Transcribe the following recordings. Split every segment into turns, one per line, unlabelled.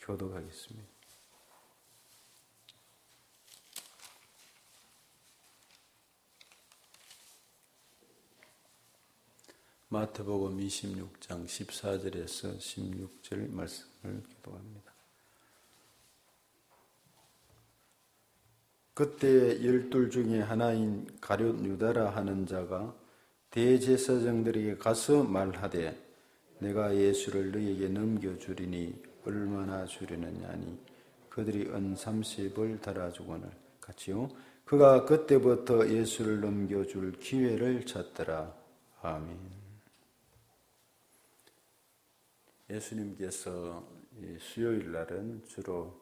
교독하겠습니다. 마태복음 26장 14절에서 16절 말씀을 교독합니다. 그때 12 중에 하나인 가룟 유다라 하는 자가 대제사장들에게 가서 말하되 내가 예수를 너희에게 넘겨주리니 얼마나 주려느냐 하니 그들이 은 30을 달아주거늘 같이요. 그가 그때부터 예수를 넘겨줄 기회를 찾더라. 아멘. 예수님께서 수요일 날은 주로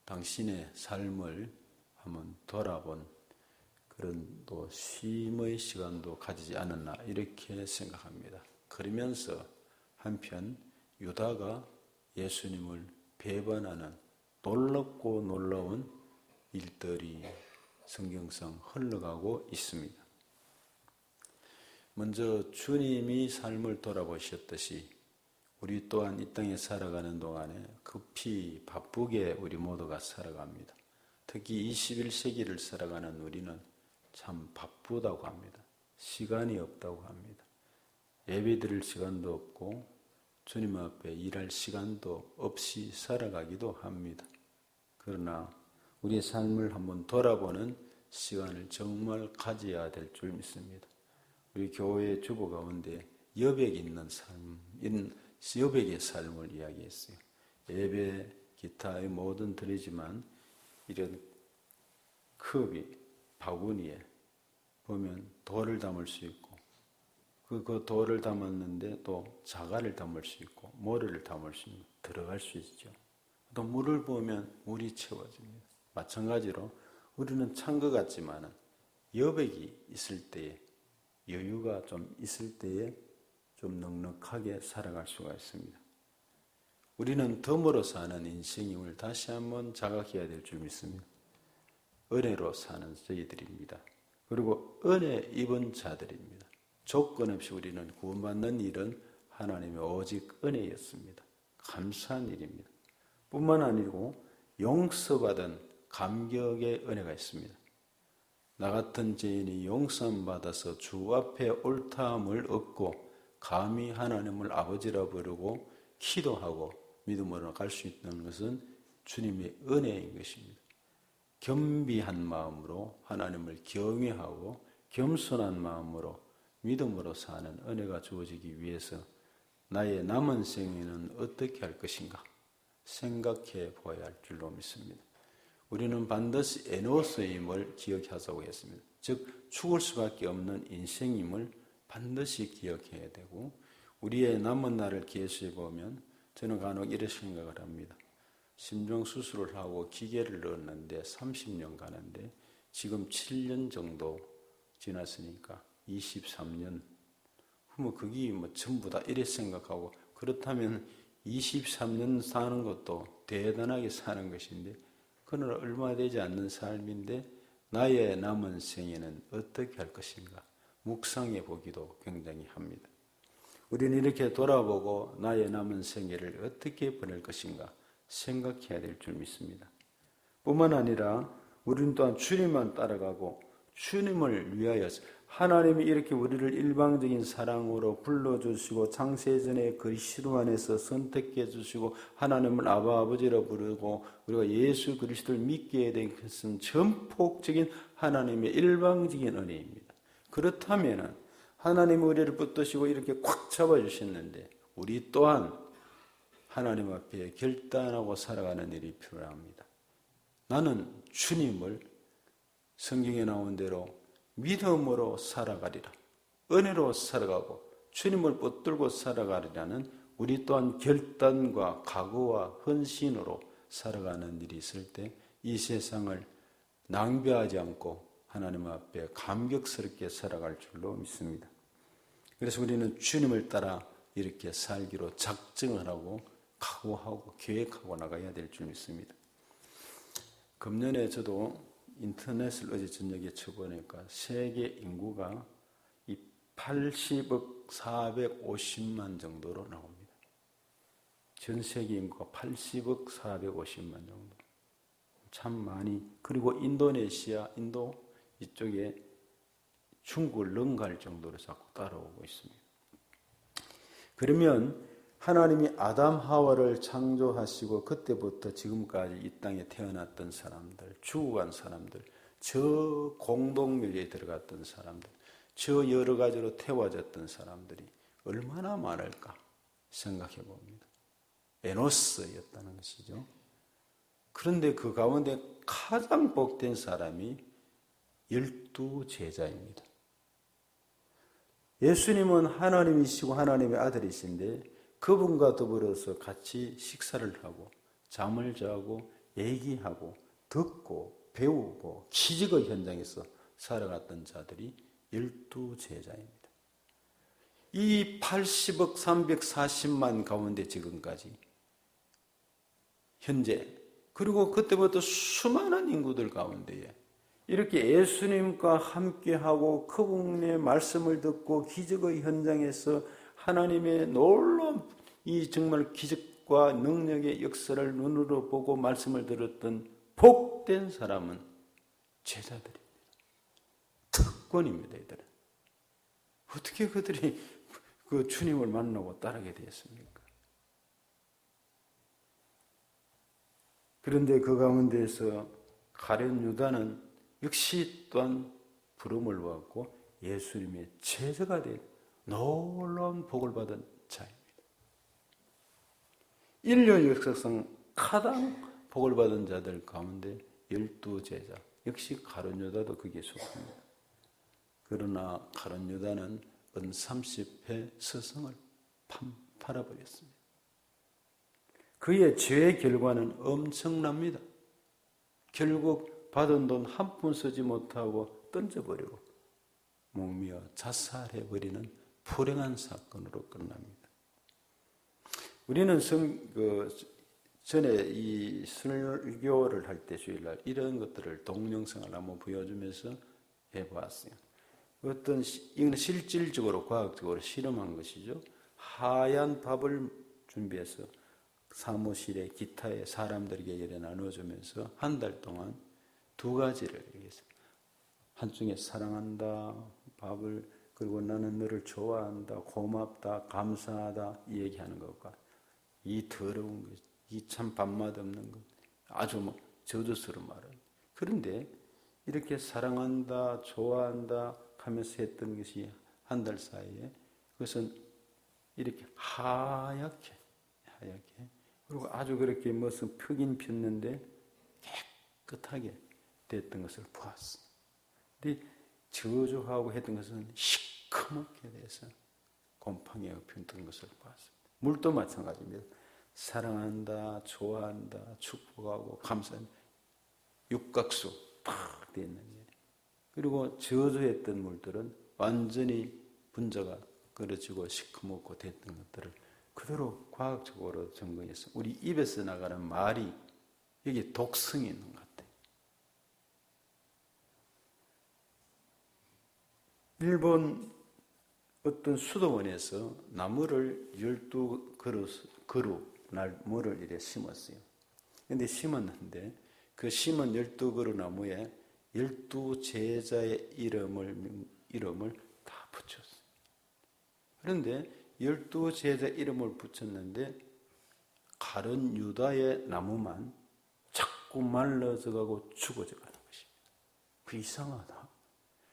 당신의 삶을 한번 돌아본 그런 또 쉼의 시간도 가지지 않았나 이렇게 생각합니다. 그러면서 한편 유다가 예수님을 배반하는 놀랍고 놀라운 일들이 성경상 흘러가고 있습니다. 먼저 주님이 삶을 돌아보셨듯이 우리 또한 이 땅에 살아가는 동안에 급히 바쁘게 우리 모두가 살아갑니다. 특히 21세기를 살아가는 우리는 참 바쁘다고 합니다. 시간이 없다고 합니다. 예배 드릴 시간도 없고 주님 앞에 일할 시간도 없이 살아가기도 합니다. 그러나 우리의 삶을 한번 돌아보는 시간을 정말 가져야 될 줄 믿습니다. 우리 교회의 주보 가운데 여백 있는 삶, 여백의 삶을 이야기했어요. 예배, 기타의 모든 드리지만 이런 컵이 바구니에 보면 돌을 담을 수 있고 그 돌을 담았는데 또 자갈을 담을 수 있고 모래를 담을 수 있고 들어갈 수 있죠. 또 물을 부으면 물이 채워집니다. 마찬가지로 우리는 찬 것 같지만 여백이 있을 때에 여유가 좀 있을 때에 좀 넉넉하게 살아갈 수가 있습니다. 우리는 덤으로 사는 인생임을 다시 한번 자각해야 될 줄 믿습니다. 은혜로 사는 저희들입니다. 그리고 은혜 입은 자들입니다. 조건 없이 우리는 구원받는 일은 하나님의 오직 은혜였습니다. 감사한 일입니다. 뿐만 아니고 용서받은 감격의 은혜가 있습니다. 나 같은 죄인이 용서받아서 주 앞에 옳다함을 얻고 감히 하나님을 아버지라 부르고 기도하고 믿음으로 갈 수 있는 것은 주님의 은혜인 것입니다. 겸비한 마음으로 하나님을 경외하고 겸손한 마음으로 믿음으로 사는 은혜가 주어지기 위해서 나의 남은 생에는 어떻게 할 것인가 생각해 보아야 할 줄로 믿습니다. 우리는 반드시 에노스임을 기억하자고 했습니다. 즉 죽을 수밖에 없는 인생임을 반드시 기억해야 되고 우리의 남은 날을 계수해 보면 저는 간혹 이런 생각을 합니다. 심정 수술을 하고 기계를 넣었는데 30년 가는데 지금 7년 정도 지났으니까 23년 그러면 그게 전부 다 이래 생각하고 그렇다면 23년 사는 것도 대단하게 사는 것인데 그는 얼마 되지 않는 삶인데 나의 남은 생에는 어떻게 할 것인가 묵상해 보기도 굉장히 합니다. 우리는 이렇게 돌아보고 나의 남은 생애를 어떻게 보낼 것인가 생각해야 될 줄 믿습니다. 뿐만 아니라 우리는 또한 주님만 따라가고 주님을 위하여 하나님이 이렇게 우리를 일방적인 사랑으로 불러주시고 창세전에 그리스도 안에서 선택해 주시고 하나님을 아버지로 부르고 우리가 예수 그리스도를 믿게 된 것은 전폭적인 하나님의 일방적인 은혜입니다. 그렇다면 하나님이 우리를 붙드시고 이렇게 꽉 잡아주셨는데 우리 또한 하나님 앞에 결단하고 살아가는 일이 필요합니다. 나는 주님을 성경에 나온 대로 믿음으로 살아가리라. 은혜로 살아가고 주님을 붙들고 살아가리라는 우리 또한 결단과 각오와 헌신으로 살아가는 일이 있을 때 이 세상을 낭비하지 않고 하나님 앞에 감격스럽게 살아갈 줄로 믿습니다. 그래서 우리는 주님을 따라 이렇게 살기로 작정을 하고 각오하고 계획하고 나가야 될 줄 믿습니다. 금년에 저도 인터넷을 어제 저녁에 쳐보니까 세계 인구가 이 80억 450만 정도로 나옵니다. 전 세계 인구가 80억 450만 정도. 참 많이. 그리고 인도네시아, 인도 이쪽에 중국을 능가할 정도로 자꾸 따라오고 있습니다. 그러면 하나님이 아담 하와를 창조하시고 그때부터 지금까지 이 땅에 태어났던 사람들, 죽어간 사람들, 저 공동묘지에 들어갔던 사람들, 저 여러 가지로 태워졌던 사람들이 얼마나 많을까 생각해 봅니다. 에노스였다는 것이죠. 그런데 그 가운데 가장 복된 사람이 12제자입니다. 예수님은 하나님이시고 하나님의 아들이신데 그분과 더불어서 같이 식사를 하고 잠을 자고 얘기하고 듣고 배우고 기적의 현장에서 살아갔던 자들이 12제자입니다. 이 80억 340만 가운데 지금까지 현재 그리고 그때부터 수많은 인구들 가운데에 이렇게 예수님과 함께하고 그분의 말씀을 듣고 기적의 현장에서 하나님의 놀라운 이 정말 기적과 능력의 역사를 눈으로 보고 말씀을 들었던 복된 사람은 제자들입니다. 특권입니다. 이들은. 어떻게 그들이 그 주님을 만나고 따르게 되었습니까? 그런데 그 가운데에서 가룟 유다는 역시 또한 부름을 받고 예수님의 제자가 된 놀라운 복을 받은 자입니다. 인류 역사상 가장 복을 받은 자들 가운데 12제자, 역시 가룟 유다도 거기에 속합니다. 그러나 가룟 유다는 은 30회 스승을 팔아버렸습니다. 그의 죄의 결과는 엄청납니다. 결국 받은 돈 한 푼 쓰지 못하고 던져버리고 목미어 자살해버리는 불행한 사건으로 끝납니다. 우리는 전에 이 설교를 할 때 주일날 이런 것들을 동영상을 한번 보여주면서 해보았어요. 이건 실질적으로 과학적으로 실험한 것이죠. 하얀 밥을 준비해서 사무실에 기타에 사람들에게 예를 나눠주면서 한 달 동안 두 가지를 얘기했어요. 한쪽에 사랑한다, 밥을, 그리고 나는 너를 좋아한다, 고맙다, 감사하다 이 얘기하는 것과 이 더러운 것, 이 참 밥맛 없는 것, 아주 저주스러운 말은. 그런데 이렇게 사랑한다, 좋아한다 하면서 했던 것이 한 달 사이에 그것은 이렇게 하얗게 그리고 아주 그렇게 무슨 펴긴 폈는데 깨끗하게 됐던 것을 보았어. 근데 저주하고 했던 것은 시커멓게 돼서 곰팡이가 폈던 것을 보았습니다. 물도 마찬가지입니다. 사랑한다, 좋아한다, 축복하고 감사한다. 육각수 팍 되어 있는 게. 그리고 저주했던 물들은 완전히 분자가 끊어지고 시커멓고 됐던 것들을 그대로 과학적으로 증거해서 우리 입에서 나가는 말이 여기 독성이 있는 것 같아요. 일본 어떤 수도원에서 나무를 12그루 나무를 이렇게 심었어요. 그런데 심었는데 그 심은 12그루 나무에 12제자의 이름을 다 붙였어요. 그런데 12제자 이름을 붙였는데 가룟 유다의 나무만 자꾸 말라져가고 죽어져 가는 것입니다. 그 이상하다.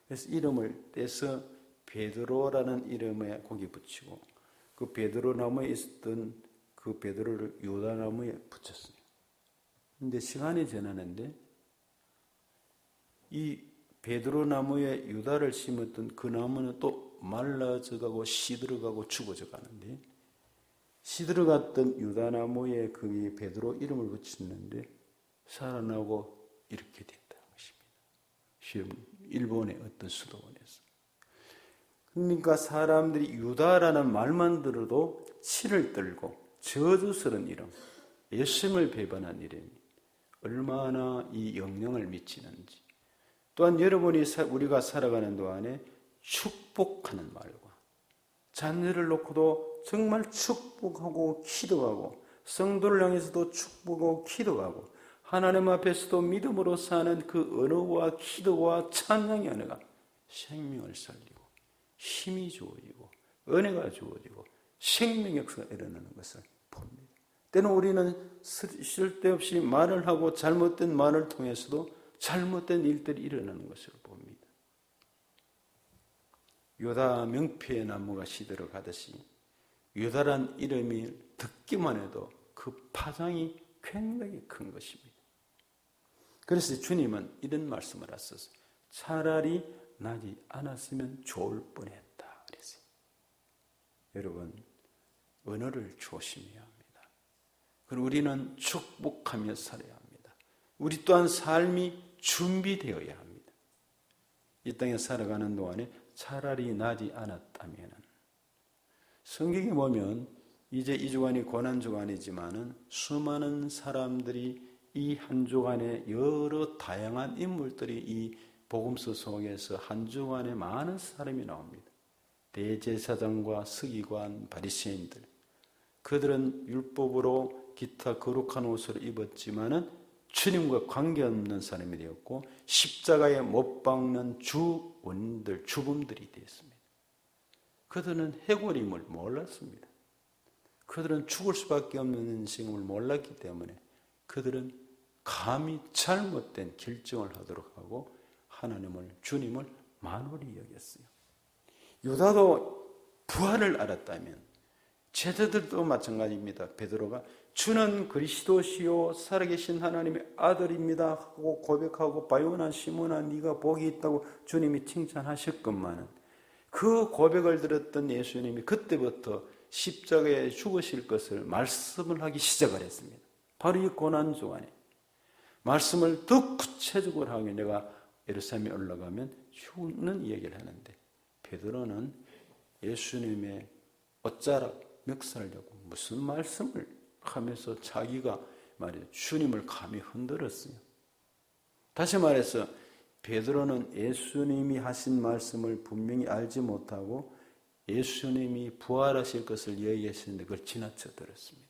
그래서 이름을 떼서 베드로라는 이름에 거기 붙이고 그 베드로 나무에 있었던 그 베드로를 유다 나무에 붙였어요. 그런데 시간이 지나는데 이 베드로 나무에 유다를 심었던 그 나무는 또 말라져가고 시들어가고 죽어져 가는데 시들어갔던 유다 나무에 그 베드로 이름을 붙였는데 살아나고 이렇게 됐다는 것입니다. 일본의 어떤 수도원에서. 그러니까 사람들이 유다라는 말만 들어도 치를 떨고 저주스러운 이름, 예수님을 배반한 이름이 얼마나 이 영향을 미치는지. 또한 여러분이 우리가 살아가는 동안에 축복하는 말과 자녀를 놓고도 정말 축복하고 기도하고 성도를 향해서도 축복하고 기도하고 하나님 앞에서도 믿음으로 사는 그 언어와 기도와 찬양의 언어가 생명을 살리고 힘이 주어지고 은혜가 주어지고 생명의 역사가 일어나는 것을 봅니다. 때는 우리는 쓸데없이 말을 하고 잘못된 말을 통해서도 잘못된 일들이 일어나는 것을 봅니다. 유다 명패의 나무가 시들어 가듯이 유다란 이름이 듣기만 해도 그 파장이 굉장히 큰 것입니다. 그래서 주님은 이런 말씀을 하셨어요. 차라리 나지 않았으면 좋을 뻔했다 그랬어요. 여러분, 언어를 조심해야 합니다. 그리고 우리는 축복하며 살아야 합니다. 우리 또한 삶이 준비되어야 합니다. 이 땅에 살아가는 동안에 차라리 나지 않았다면, 성경에 보면 이제 이 주간이 고난주간이지만은 수많은 사람들이 이 한 주간에 여러 다양한 인물들이 이 복음서 속에서 한 주간에 많은 사람이 나옵니다. 대제사장과 서기관, 바리새인들, 그들은 율법으로 기타 거룩한 옷을 입었지만은 주님과 관계없는 사람이 되었고 십자가에 못 박는 주원들, 주범들이 되었습니다. 그들은 해골임을 몰랐습니다. 그들은 죽을 수밖에 없는 인생을 몰랐기 때문에 그들은 감히 잘못된 결정을 하도록 하고 하나님을, 주님을 만홀히 여겼어요. 유다도 부활을 알았다면 제자들도 마찬가지입니다. 베드로가 주는 그리스도시요 살아계신 하나님의 아들입니다 하고 고백하고 바요나 시몬아 네가 복이 있다고 주님이 칭찬하셨건만은 그 고백을 들었던 예수님이 그때부터 십자가에 죽으실 것을 말씀을 하기 시작을 했습니다. 바로 이 고난주간에 말씀을 더 구체적으로 하기 내가 예루살렘에 올라가면 죽는 이야기를 하는데 베드로는 예수님의 어짜락 멱살려고 무슨 말씀을 하면서 자기가 말이죠. 주님을 감히 흔들었어요. 다시 말해서 베드로는 예수님이 하신 말씀을 분명히 알지 못하고 예수님이 부활하실 것을 얘기하시는데 그걸 지나쳐 들었습니다.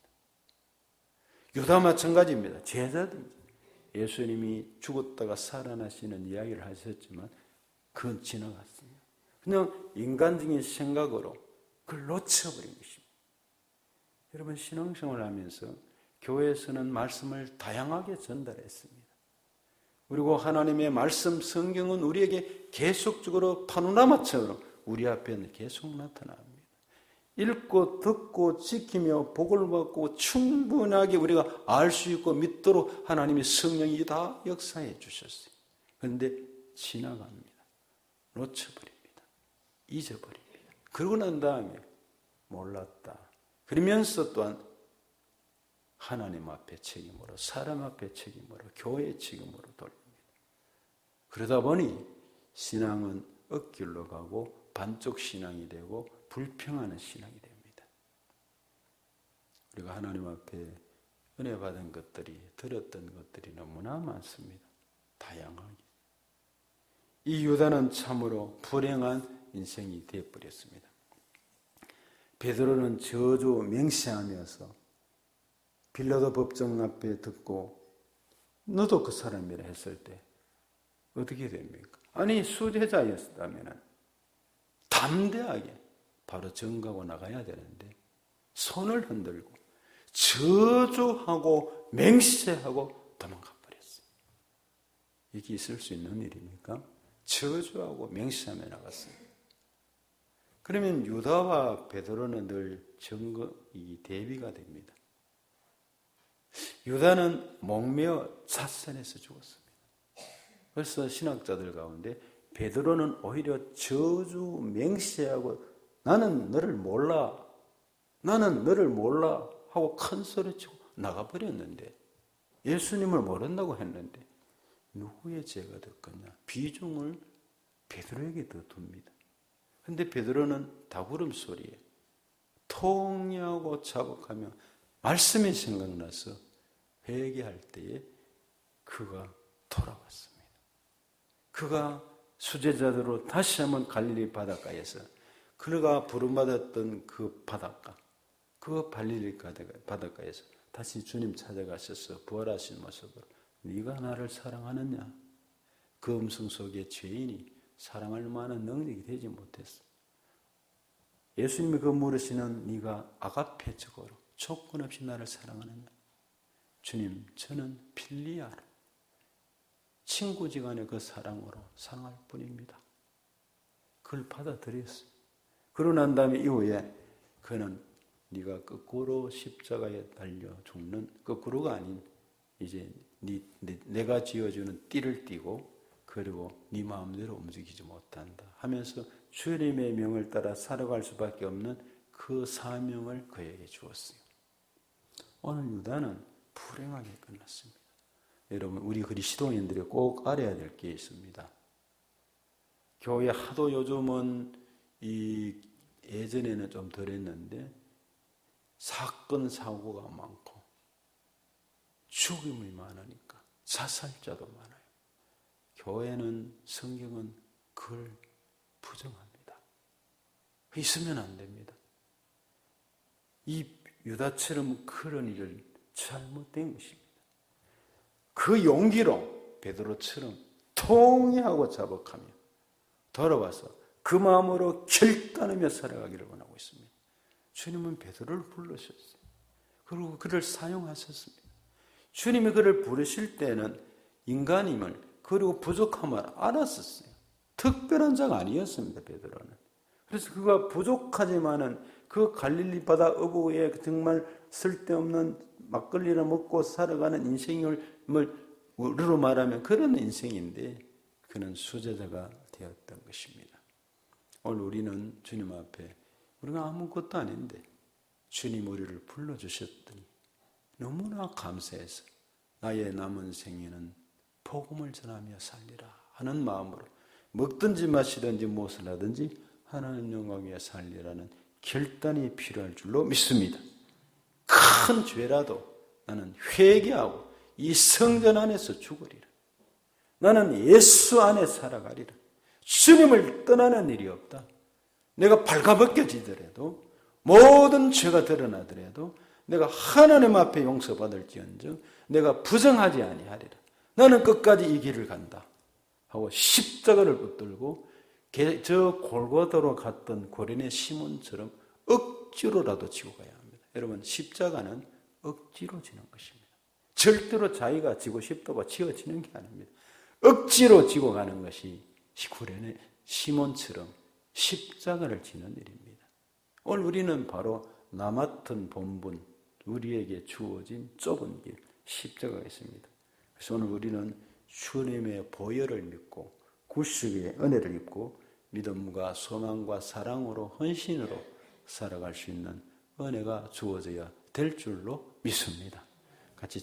유다 마찬가지입니다. 제자들 예수님이 죽었다가 살아나시는 이야기를 하셨지만 그건 지나갔어요. 그냥 인간적인 생각으로 그걸 놓쳐버린 것입니다. 여러분 신앙생활을 하면서 교회에서는 말씀을 다양하게 전달했습니다. 그리고 하나님의 말씀 성경은 우리에게 계속적으로 파노라마처럼 우리 앞에는 계속 나타납니다. 읽고 듣고 지키며 복을 받고 충분하게 우리가 알 수 있고 믿도록 하나님의 성령이 다 역사해 주셨어요. 그런데 지나갑니다. 놓쳐버립니다. 잊어버립니다. 그러고 난 다음에 몰랐다. 그러면서 또한 하나님 앞에 책임으로, 사람 앞에 책임으로, 교회의 책임으로 돌립니다. 그러다 보니 신앙은 엇길로 가고 반쪽 신앙이 되고 불평하는 신앙이 됩니다. 우리가 하나님 앞에 은혜 받은 것들이, 들었던 것들이 너무나 많습니다. 다양하게. 이 유다는 참으로 불행한 인생이 되어버렸습니다. 베드로는 저주 맹세하면서 빌라도 법정 앞에 듣고 너도 그 사람이라 했을 때 어떻게 됩니까? 아니 수제자였다면 담대하게 바로 정가고 나가야 되는데 손을 흔들고 저주하고 맹세하고 도망가 버렸어요. 이게 있을 수 있는 일입니까? 저주하고 맹세하며 나갔어요. 그러면 유다와 베드로는 늘 이 대비가 됩니다. 유다는 목매어 자살해서 죽었습니다. 그래서 신학자들 가운데 베드로는 오히려 저주 맹세하고 나는 너를 몰라 하고 큰 소리치고 나가버렸는데 예수님을 모른다고 했는데 누구의 죄가 됐겠냐? 비중을 베드로에게 더 둡니다. 그런데 베드로는 다구름 소리에 통하고 자복하며 말씀이 생각나서 회개할 때에 그가 돌아왔습니다. 그가 수제자들로 다시 한번 갈릴리 바닷가에서 그가 부름받았던 그 바닷가, 그 갈릴리 바닷가에서 다시 주님 찾아가셔서 부활하신 모습으로 네가 나를 사랑하느냐? 그 음성 속에 죄인이 사랑할 만한 능력이 되지 못했어. 예수님이 그 물으시는 네가 아가페적으로 조건 없이 나를 사랑하느냐? 주님, 저는 필리아로 친구지간의 그 사랑으로 사랑할 뿐입니다. 그걸 받아들였어요. 그러고 난 다음에 이후에 그는 네가 거꾸로 십자가에 달려 죽는, 거꾸로가 아닌 이제 내가 지어주는 띠를 띠고 그리고 네 마음대로 움직이지 못한다 하면서 주님의 명을 따라 살아갈 수밖에 없는 그 사명을 그에게 주었어요. 오늘 유다는 불행하게 끝났습니다. 여러분, 우리 그리스도인들이 꼭 알아야 될 게 있습니다. 교회 하도 요즘은 예전에는 좀 덜했는데 사건 사고가 많고 죽음이 많으니까 자살자도 많아요. 교회는, 성경은 그걸 부정합니다. 있으면 안 됩니다. 이 유다처럼 그런 일을 잘못된 것입니다. 그 용기로 베드로처럼 통회하고 자복하며 돌아와서 그 마음으로 결단하며 살아가기를 원하고 있습니다. 주님은 베드로를 부르셨어요. 그리고 그를 사용하셨습니다. 주님이 그를 부르실 때는 인간임을 그리고 부족함을 알았었어요. 특별한 자가 아니었습니다, 베드로는. 그래서 그가 부족하지만은 그 갈릴리 바다 어부에 정말 쓸데없는 막걸리를 먹고 살아가는 인생을 우리로 말하면 그런 인생인데 그는 수제자가 되었던 것입니다. 오늘 우리는 주님 앞에 우리가 아무것도 아닌데 주님 우리를 불러주셨더니 너무나 감사해서 나의 남은 생에는 복음을 전하며 살리라 하는 마음으로 먹든지 마시든지 무엇을 하든지 하나님 영광 위에 살리라는 결단이 필요할 줄로 믿습니다. 큰 죄라도 나는 회개하고 이 성전 안에서 죽으리라. 나는 예수 안에 살아가리라. 주님을 떠나는 일이 없다. 내가 발가벗겨지더라도 모든 죄가 드러나더라도 내가 하나님 앞에 용서받을지언정 내가 부정하지 아니하리라. 나는 끝까지 이 길을 간다 하고 십자가를 붙들고 저 골고다로 갔던 고린의 시몬처럼 억지로라도 지고 가야 합니다. 여러분, 십자가는 억지로 지는 것입니다. 절대로 자기가 지고 싶다고 지어지는 게 아닙니다. 억지로 지고 가는 것이 고린의 시몬처럼 십자가를 지는 일입니다. 오늘 우리는 바로 나 맡은 본분, 우리에게 주어진 좁은 길, 십자가가 있습니다. 그래서 오늘 우리는 주님의 보혈을 믿고 구속의 은혜를 입고 믿음과 소망과 사랑으로 헌신으로 살아갈 수 있는 은혜가 주어져야 될 줄로 믿습니다. 같이